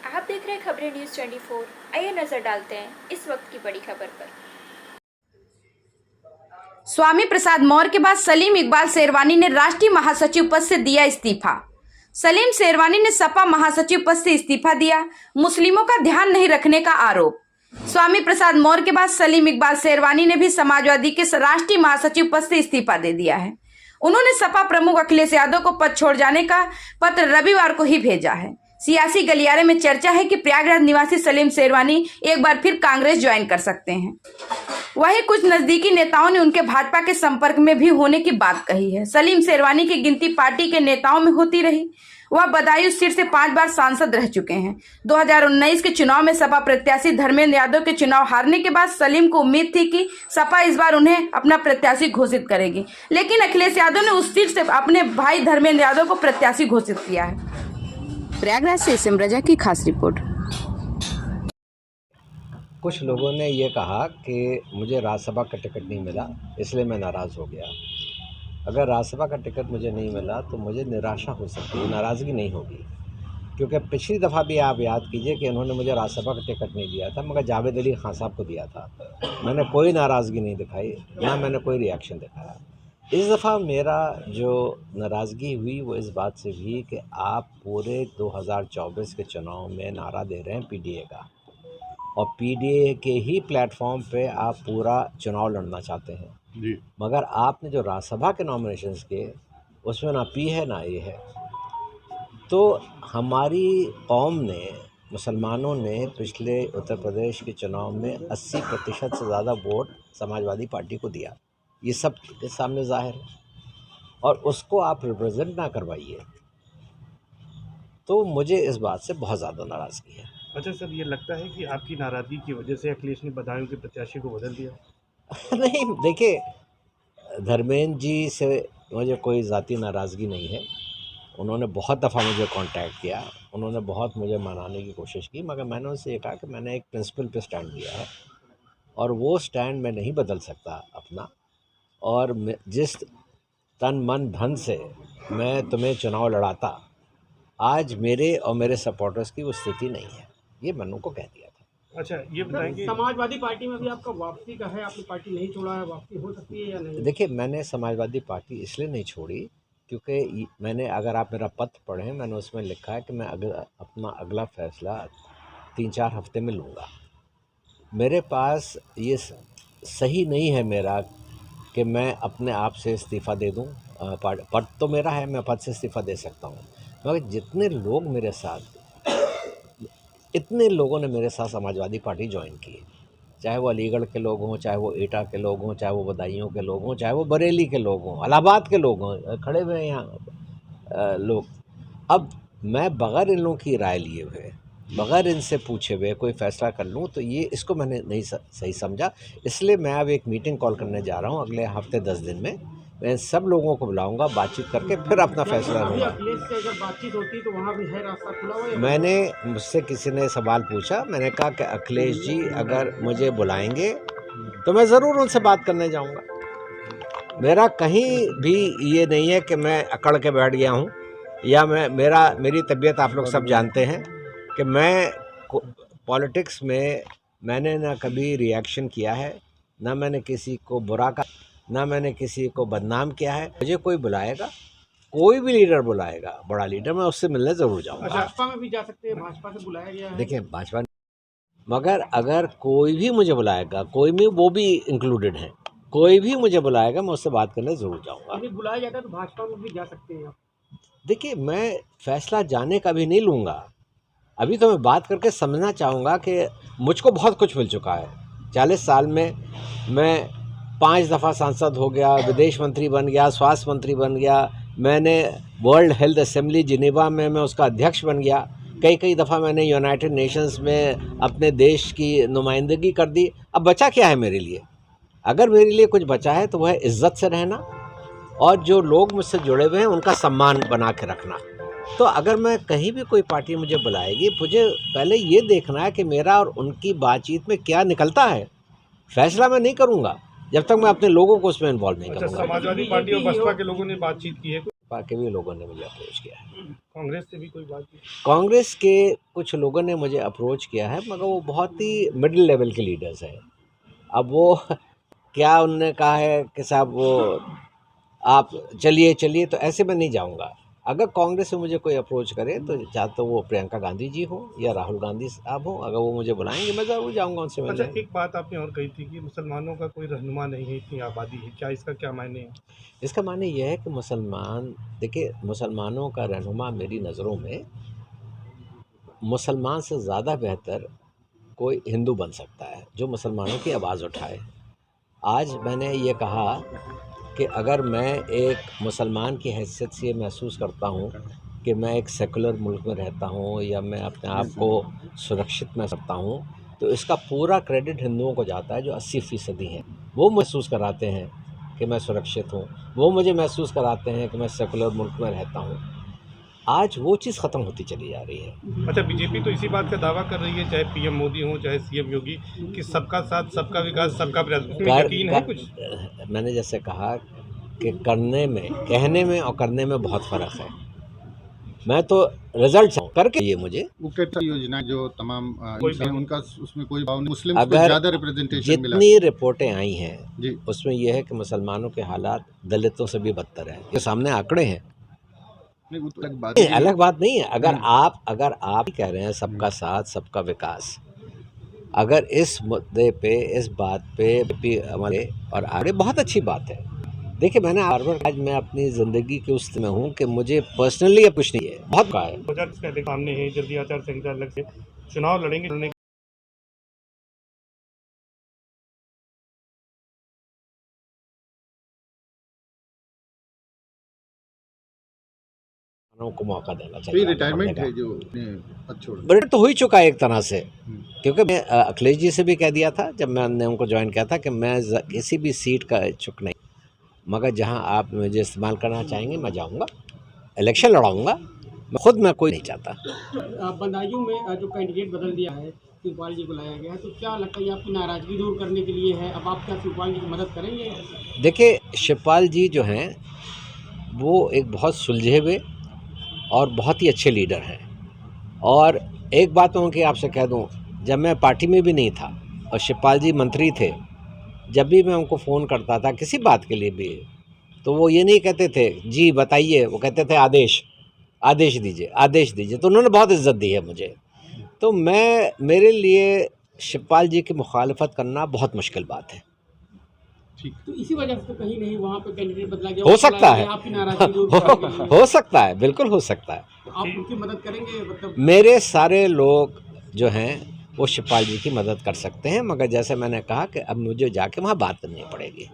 आप देख रहे हैं खबरें न्यूज़ 24। आइए नजर डालते हैं इस वक्त की बड़ी खबर पर। स्वामी प्रसाद मौर्य के बाद सलीम इकबाल शेरवानी ने राष्ट्रीय महासचिव पद से दिया इस्तीफा। सलीम शेरवानी ने सपा महासचिव पद से इस्तीफा दिया। मुस्लिमों का ध्यान नहीं रखने का आरोप। स्वामी प्रसाद मौर्य के बाद सलीम इकबाल शेरवानी ने भी समाजवादी के राष्ट्रीय महासचिव पद से इस्तीफा दे दिया है। उन्होंने सपा प्रमुख अखिलेश यादव को पद छोड़ जाने का पत्र रविवार को ही भेजा है। सियासी गलियारे में चर्चा है कि प्रयागराज निवासी सलीम शेरवानी एक बार फिर कांग्रेस ज्वाइन कर सकते हैं। वहीं कुछ नजदीकी नेताओं ने उनके भाजपा के संपर्क में भी होने की बात कही है। सलीम शेरवानी की गिनती पार्टी के नेताओं में होती रही। वह बदायूं सीट से 5 बार सांसद रह चुके हैं। 2019 के चुनाव में सपा प्रत्याशी धर्मेंद्र यादव के चुनाव हारने के बाद सलीम को उम्मीद थी कि सपा इस बार उन्हें अपना प्रत्याशी घोषित करेगी, लेकिन अखिलेश यादव ने उस सीट से अपने भाई धर्मेंद्र यादव को प्रत्याशी घोषित किया है। प्रयागराज से सिमरजा की खास रिपोर्ट। कुछ लोगों ने ये कहा कि मुझे राज्यसभा का टिकट नहीं मिला इसलिए मैं नाराज़ हो गया। अगर राज्यसभा का टिकट मुझे नहीं मिला तो मुझे निराशा हो सकती है, नाराज़गी नहीं होगी। क्योंकि पिछली दफ़ा भी आप याद कीजिए कि उन्होंने मुझे राज्यसभा का टिकट नहीं दिया था, मगर जावेद अली खान साहब को दिया था। मैंने कोई नाराज़गी नहीं दिखाई, ना मैंने कोई रिएक्शन दिखाया। इस दफ़ा मेरा जो नाराज़गी हुई वो इस बात से हुई कि आप पूरे 2024 के चुनाव में नारा दे रहे हैं पीडीए का, और पीडीए के ही प्लेटफॉर्म पे आप पूरा चुनाव लड़ना चाहते हैं जी। मगर आपने जो राज्यसभा के नॉमिनेशंस किए उसमें ना पी है ना ए है। तो हमारी कौम ने, मुसलमानों ने पिछले उत्तर प्रदेश के चुनाव में 80% से ज़्यादा वोट समाजवादी पार्टी को दिया, ये सब के सामने जाहिर है, और उसको आप रिप्रेजेंट ना करवाइए, तो मुझे इस बात से बहुत ज़्यादा नाराज़गी है। अच्छा सर, ये लगता है कि आपकी नाराज़गी की वजह से अखिलेश ने बदायूं के प्रत्याशी को बदल दिया? नहीं, देखिए, धर्मेंद्र जी से मुझे कोई ज़ाती नाराज़गी नहीं है। उन्होंने बहुत दफ़ा मुझे कांटेक्ट किया, उन्होंने बहुत मुझे मनाने की कोशिश की, मगर मैंने उनसे ये कहा कि मैंने एक प्रिंसिपल पे स्टैंड लिया है और वो स्टैंड मैं नहीं बदल सकता अपना। और जिस तन मन धन से मैं तुम्हें चुनाव लड़ाता, आज मेरे और मेरे सपोर्टर्स की वो स्थिति नहीं है, ये मैंने उनको कह दिया था। अच्छा, ये बताएंगे समाजवादी पार्टी में भी आपका वापसी का है, आपने पार्टी नहीं छोड़ा है, वापसी हो सकती है या नहीं? देखिए, मैंने समाजवादी पार्टी इसलिए नहीं छोड़ी क्योंकि मैंने, अगर आप मेरा पत्र पढ़ें, मैंने उसमें लिखा है कि मैं अपना अगला फैसला 3-4 हफ्ते में लूँगा। मेरे पास ये सही नहीं है मेरा कि मैं अपने आप से इस्तीफ़ा दे दूँ। पद तो मेरा है, मैं पद से इस्तीफ़ा दे सकता हूँ, मगर जितने लोग मेरे साथ, इतने लोगों ने मेरे साथ समाजवादी पार्टी ज्वाइन की, चाहे वो अलीगढ़ के लोग हों, चाहे वो एटा के लोग हों, चाहे वो बदायूं के लोग हों, चाहे वो बरेली के लोग हों, इलाहाबाद के लोग हों, खड़े हुए हैं यहाँ लोग। अब मैं बग़ैर इन लोगों की राय लिए हुए, बग़ैर इनसे पूछे हुए कोई फ़ैसला कर लूँ, तो ये इसको मैंने नहीं सही समझा। इसलिए मैं अब एक मीटिंग कॉल करने जा रहा हूँ अगले हफ्ते 10 दिन में। मैं सब लोगों को बुलाऊंगा, बातचीत करके फिर अपना फैसला लूँगा। अखिलेश से अगर बातचीत होती तो वहाँ भी है रास्ता खुला हुआ? मैंने, मुझसे किसी ने सवाल पूछा, मैंने कहा कि अखिलेश जी अगर मुझे बुलाएंगे तो मैं ज़रूर उनसे बात करने जाऊंगा। मेरा कहीं भी ये नहीं है कि मैं अकड़ के बैठ गया हूँ, या मेरी तबीयत आप लोग सब जानते हैं कि मैं पॉलिटिक्स में मैंने ना कभी रिएक्शन किया है, ना मैंने किसी को बुरा कहा, ना मैंने किसी को बदनाम किया है। मुझे कोई बुलाएगा, कोई भी लीडर बुलाएगा, बड़ा लीडर, मैं उससे मिलने ज़रूर जाऊंगा। भाजपा में भी जा सकते हैं, भाजपा से बुलाया गया है। देखिए, भाजपा, मगर अगर कोई भी मुझे बुलाएगा, कोई भी, वो भी इंक्लूडेड है, कोई भी मुझे बुलाएगा, मैं उससे बात करने ज़रूर जाऊंगा। यदि बुलाया जाता है तो भाजपा में भी जा सकते हैं आप? देखिए, मैं फ़ैसला जाने का भी नहीं लूँगा, अभी तो मैं बात करके समझना चाहूँगा कि मुझको बहुत कुछ मिल चुका है। 40 साल में मैं 5 दफ़ा सांसद हो गया, विदेश मंत्री बन गया, स्वास्थ्य मंत्री बन गया, मैंने वर्ल्ड हेल्थ असेंबली जिनेवा में मैं उसका अध्यक्ष बन गया, कई दफ़ा मैंने यूनाइटेड नेशंस में अपने देश की नुमाइंदगी कर दी। अब बचा क्या है मेरे लिए? अगर मेरे लिए कुछ बचा है तो वह इज़्ज़त से रहना और जो लोग मुझसे जुड़े हुए हैं उनका सम्मान बना के रखना। तो अगर मैं कहीं भी कोई पार्टी मुझे बुलाएगी, मुझे पहले ये देखना है कि मेरा और उनकी बातचीत में क्या निकलता है। फैसला मैं नहीं करूँगा जब तक मैं अपने लोगों को उसमें इन्वॉल्व नहीं करूँगा। समाजवादी पार्टी और बसपा के लोगों ने बातचीत की है? सपा के भी लोगों ने मुझे अप्रोच किया है। कांग्रेस से भी कोई बात नहीं? कांग्रेस के कुछ लोगों ने मुझे अप्रोच किया है, मगर वो बहुत ही मिडिल लेवल के लीडर्स हैं। अब वो क्या उन्होंने कहा है कि साहब वो आप चलिए, तो ऐसे में नहीं जाऊंगा। अगर कांग्रेस से मुझे कोई अप्रोच करे तो चाहे तो वो प्रियंका गांधी जी हो या राहुल गांधी साहब हो, अगर वो मुझे बुलाएंगे मैं ज़रूर जाऊंगा उनसे अच्छा, मिलने। एक बात आपने और कही थी कि मुसलमानों का कोई रहनुमा नहीं है, इतनी आबादी है, क्या इसका क्या मायने है? इसका माने यह है कि मुसलमान, देखिए मुसलमानों का रहनुमा मेरी नज़रों में मुसलमान से ज़्यादा बेहतर कोई हिंदू बन सकता है जो मुसलमानों की आवाज़ उठाए। आज मैंने ये कहा कि अगर मैं एक मुसलमान की हैसियत से ये महसूस करता हूँ कि मैं एक सेकुलर मुल्क में रहता हूँ या मैं अपने आप को सुरक्षित महसूस करता हूँ, तो इसका पूरा क्रेडिट हिंदुओं को जाता है जो 80% हैं। वो महसूस कराते हैं कि मैं सुरक्षित हूँ, वो मुझे महसूस कराते हैं कि मैं सेकुलर मुल्क में रहता हूँ। आज वो चीज़ ख़त्म होती चली जा रही है। अच्छा, बीजेपी तो इसी बात का दावा कर रही है, चाहे पीएम मोदी हो चाहे सीएम योगी, कि सबका साथ, सबका विकास, सबका प्रयास। उसमें यकीन है कुछ? मैंने जैसे कहा कि करने में, कहने में और करने में बहुत फ़र्क है। मैं तो रिजल्ट करके ये मुझे वो कैसा योजना जो तमाम इंसान उनका उसमें कोई भाव नहीं, मुस्लिम को अगर ज़्यादा रिप्रेजेंटेशन मिला। जितनी रिपोर्टें आई हैं जी, उसमें यह है कि मुसलमानों के हालात दलितों से भी बदतर है। ये सामने आंकड़े हैं। नहीं वो तो अलग बात है। अलग बात नहीं है। अगर आप ही कह रहे हैं सबका साथ सबका विकास, अगर इस मुद्दे पे, इस बात पे भी हमारे और आगे बहुत अच्छी बात है। देखिए मैंने आज मैं अपनी ज़िंदगी के उस में हूँ कि मुझे पर्सनली अब कुछ नहीं है, बहुत कहा है। 2000 सामने है, जल्दी आचार संहिता लग से चुनाव लड़ेंगे। को मौका देना तो ये चाहिए। रिटायरमेंट है जो पद छोड़। रिटायर तो हो ही चुका है एक तरह से, क्योंकि मैं अखिलेश जी से भी कह दिया था जब मैंने उनको ज्वाइन किया था कि मैं किसी भी सीट का इच्छुक नहीं, मगर जहां आप मुझे इस्तेमाल करना चाहेंगे मैं जाऊंगा, इलेक्शन लड़ाऊंगा। मैं कोई नहीं चाहता। बदायूं में जो कैंडिडेट बदल दिया है, शिवपाल जी को लाया गया है, तो क्या लगता है ये आपकी नाराज़गी दूर करने के लिए है? अब आप क्या शिवपाल जी की मदद करेंगे? देखिए शिवपाल जी जो हैं वो एक बहुत सुलझे हुए और बहुत ही अच्छे लीडर हैं। और एक बात मैं उनकी आपसे कह दूं, जब मैं पार्टी में भी नहीं था और शिवपाल जी मंत्री थे, जब भी मैं उनको फ़ोन करता था किसी बात के लिए भी, तो वो ये नहीं कहते थे जी बताइए, वो कहते थे आदेश दीजिए। तो उन्होंने बहुत इज़्ज़त दी है मुझे। तो मेरे लिए शिवपाल जी की मुखालफत करना बहुत मुश्किल बात है। तो इसी वजह से तो कहीं नहीं वहाँ पे कैंडिडेट बदला गया। हो सकता है, आपकी नाराज़गी दूर करने के लिए। हो सकता है, बिल्कुल हो सकता है। आप उनकी मदद करेंगे मतलब? मेरे सारे लोग जो हैं वो शिवपाल जी की मदद कर सकते हैं, मगर जैसे मैंने कहा कि अब मुझे जाके वहाँ बात करनी पड़ेगी।